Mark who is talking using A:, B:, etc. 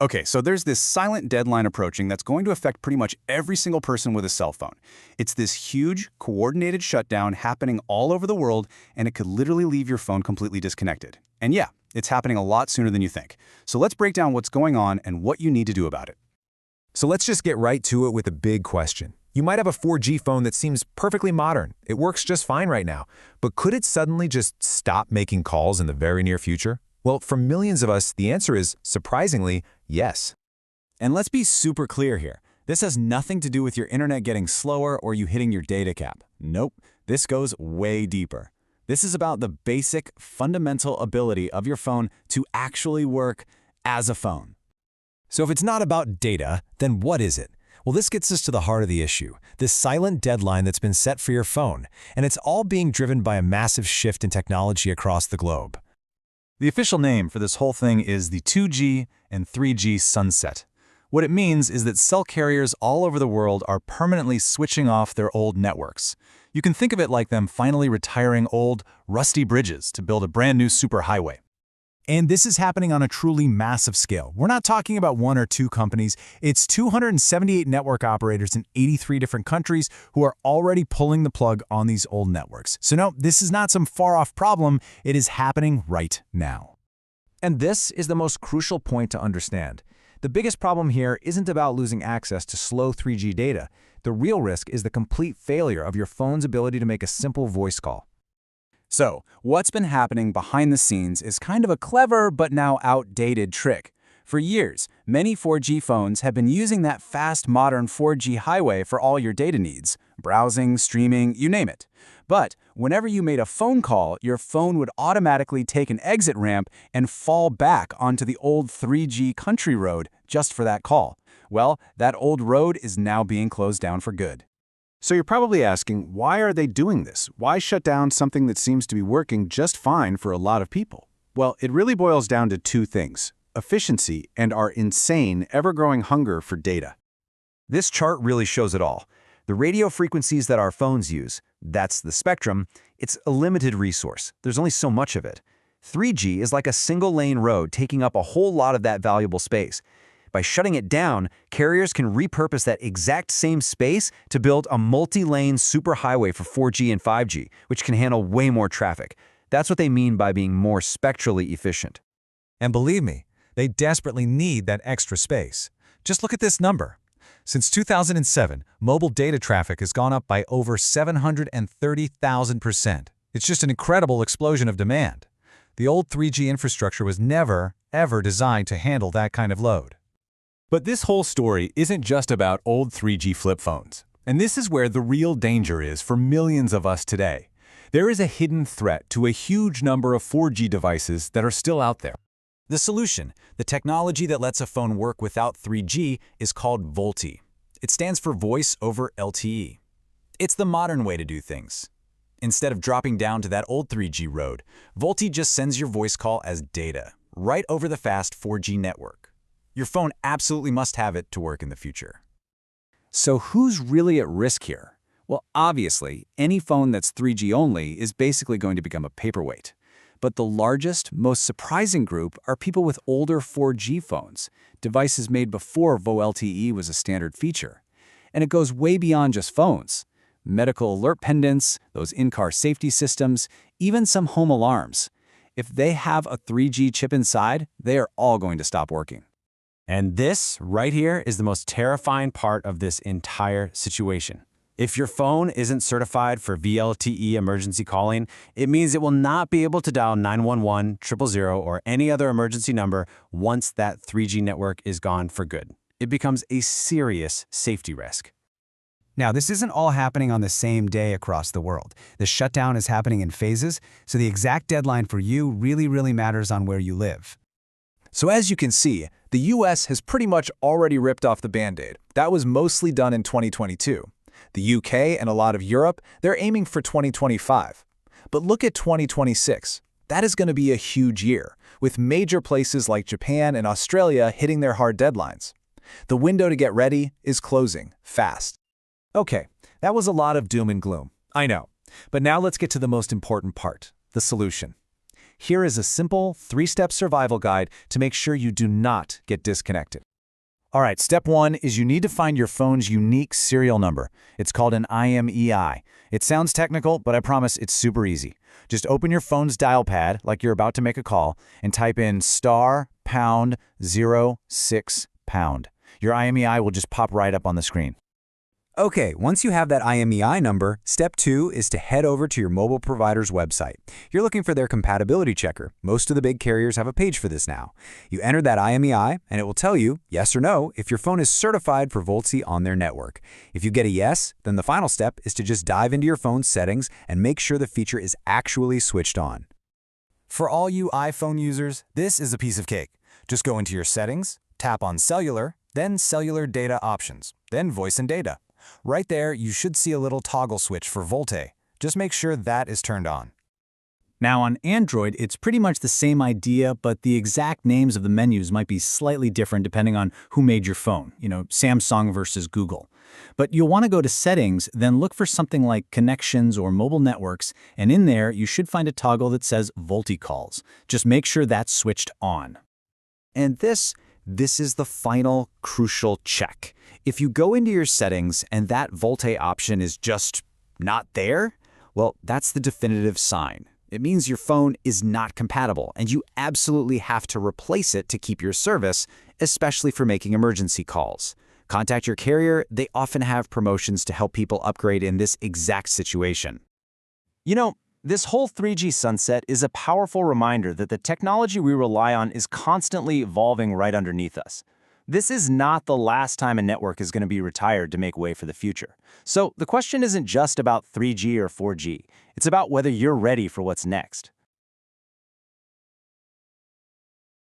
A: Okay, so there's this silent deadline approaching that's going to affect pretty much every single person with a cell phone. It's this huge, coordinated shutdown happening all over the world, and it could literally leave your phone completely disconnected. And yeah, it's happening a lot sooner than you think. So let's break down what's going on and what you need to do about it.
B: So let's just get right to it with a big question. You might have a 4G phone that seems perfectly modern. It works just fine right now. But could it suddenly just stop making calls in the very near future? Well, for millions of us, the answer is, surprisingly, yes.
C: And let's be super clear here. This has nothing to do with your internet getting slower or you hitting your data cap. Nope, this goes way deeper. This is about the basic, fundamental ability of your phone to actually work as a phone.
B: So if it's not about data, then what is it? Well, this gets us to the heart of the issue, this silent deadline that's been set for your phone, and it's all being driven by a massive shift in technology across the globe.
D: The official name for this whole thing is the 2G and 3G sunset. What it means is that cell carriers all over the world are permanently switching off their old networks. You can think of it like them finally retiring old, rusty bridges to build a brand new superhighway.
C: And this is happening on a truly massive scale. We're not talking about one or two companies. It's 278 network operators in 83 different countries who are already pulling the plug on these old networks. So no, this is not some far-off problem. It is happening right now.
B: And this is the most crucial point to understand. The biggest problem here isn't about losing access to slow 3G data. The real risk is the complete failure of your phone's ability to make a simple voice call.
A: So, what's been happening behind the scenes is kind of a clever but now outdated trick. For years, many 4G phones have been using that fast modern 4G highway for all your data needs, browsing, streaming, you name it. But whenever you made a phone call, your phone would automatically take an exit ramp and fall back onto the old 3G country road just for that call. Well, that old road is now being closed down for good.
E: So you're probably asking, why are they doing this? Why shut down something that seems to be working just fine for a lot of people? Well, it really boils down to two things: efficiency and our insane, ever-growing hunger for data.
B: This chart really shows it all. The radio frequencies that our phones use, that's the spectrum, it's a limited resource. There's only so much of it. 3G is like a single-lane road taking up a whole lot of that valuable space. By shutting it down, carriers can repurpose that exact same space to build a multi-lane superhighway for 4G and 5G, which can handle way more traffic. That's what they mean by being more spectrally efficient.
F: And believe me, they desperately need that extra space. Just look at this number. Since 2007, mobile data traffic has gone up by over 730,000%. It's just an incredible explosion of demand. The old 3G infrastructure was never, ever designed to handle that kind of load.
D: But this whole story isn't just about old 3G flip phones. And this is where the real danger is for millions of us today. There is a hidden threat to a huge number of 4G devices that are still out there.
C: The solution, the technology that lets a phone work without 3G, is called VoLTE. It stands for Voice over LTE. It's the modern way to do things. Instead of dropping down to that old 3G road, VoLTE just sends your voice call as data, right over the fast 4G network. Your phone absolutely must have it to work in the future.
A: So who's really at risk here? Well, obviously, any phone that's 3G only is basically going to become a paperweight. But the largest, most surprising group are people with older 4G phones, devices made before VoLTE was a standard feature. And it goes way beyond just phones. Medical alert pendants, those in-car safety systems, even some home alarms. If they have a 3G chip inside, they are all going to stop working.
C: And this right here is the most terrifying part of this entire situation. If your phone isn't certified for VoLTE emergency calling, it means it will not be able to dial 911, 000, or any other emergency number once that 3G network is gone for good. It becomes a serious safety risk.
G: Now, this isn't all happening on the same day across the world. The shutdown is happening in phases, so the exact deadline for you really matters on where you live.
D: So as you can see, the US has pretty much already ripped off the Band-Aid. That was mostly done in 2022. The UK and a lot of Europe, they're aiming for 2025. But look at 2026. That is going to be a huge year, with major places like Japan and Australia hitting their hard deadlines. The window to get ready is closing fast.
B: Okay, that was a lot of doom and gloom. I know. But now let's get to the most important part, the solution.
D: Here is a simple 3-step survival guide to make sure you do not get disconnected. All right, step 1 is you need to find your phone's unique serial number. It's called an IMEI. It sounds technical, but I promise it's super easy. Just open your phone's dial pad like you're about to make a call and type in *#06#. Your IMEI will just pop right up on the screen.
A: Okay, once you have that IMEI number, step 2 is to head over to your mobile provider's website. You're looking for their compatibility checker. Most of the big carriers have a page for this now. You enter that IMEI, and it will tell you, yes or no, if your phone is certified for VoLTE on their network. If you get a yes, then the final step is to just dive into your phone's settings and make sure the feature is actually switched on.
C: For all you iPhone users, this is a piece of cake. Just go into your settings, tap on Cellular, then Cellular Data Options, then Voice and Data. Right there, you should see a little toggle switch for VoLTE. Just make sure that is turned on.
H: Now on Android, it's pretty much the same idea, but the exact names of the menus might be slightly different depending on who made your phone, Samsung versus Google. But you'll want to go to Settings, then look for something like Connections or Mobile Networks, and in there you should find a toggle that says VoLTE calls. Just make sure that's switched on.
A: And this is the final crucial check. If you go into your settings and that VoLTE option is just not there, well, that's the definitive sign. It means your phone is not compatible, and you absolutely have to replace it to keep your service, especially for making emergency calls. Contact your carrier. They often have promotions to help people upgrade in this exact situation.
B: This whole 3G sunset is a powerful reminder that the technology we rely on is constantly evolving right underneath us. This is not the last time a network is going to be retired to make way for the future. So the question isn't just about 3G or 4G. It's about whether you're ready for what's next.